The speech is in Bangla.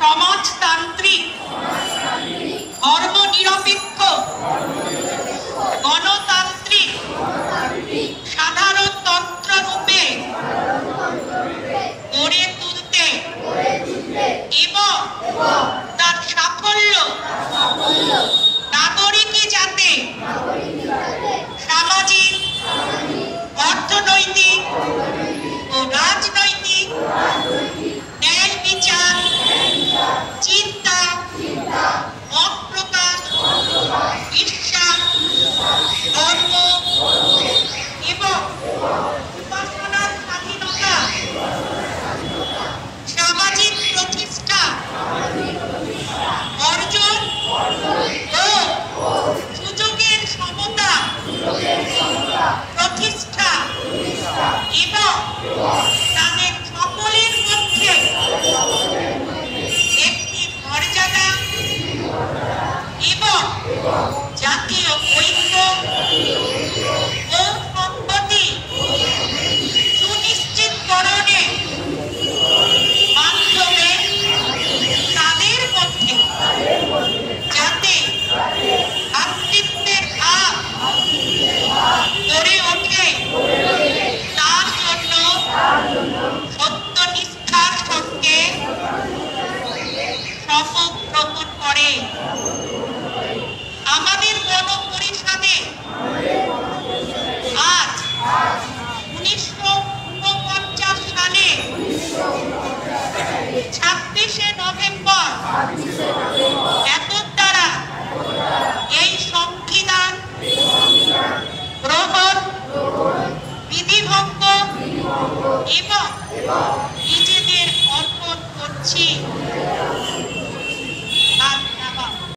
সমাজতান্ত্রিক ধর্মনিরপেক্ষ গণতান্ত্রিক সাধারণতন্ত্র রূপে গড়ে তুলতে এবং তার সাফল্য নাগরিকই যাতে সামাজিক, অর্থনৈতিক ও রাজনৈতিক ন্যায় বিচার, চিন্তা, মত প্রকাশ, বিশ্বাস, ধর্ম এবং উপাসনার স্বাধীনতা, সামাজিক প্রতিষ্ঠা অর্জন ও সুযোগের সমতা প্রতিষ্ঠা এবং তাদের সকলের মধ্যে একটি মর্যাদা এবং জাতীয় ঐক্য ও সংহতি সুনিশ্চিতকরণের মাধ্যমে তাদের মধ্যে যাতে ভ্রাতৃত্বের ভাব গড়ে ওঠে তার জন্য সত্যনিষ্ঠার সঙ্গে শপথ গ্রহণ করে। আমাদের গণপরিষদে আজ 1949 সালে 26শে নভেম্বর এতদ দ্বারা এই সংবিধান গ্রহণ, বিধিভঙ্গ এবং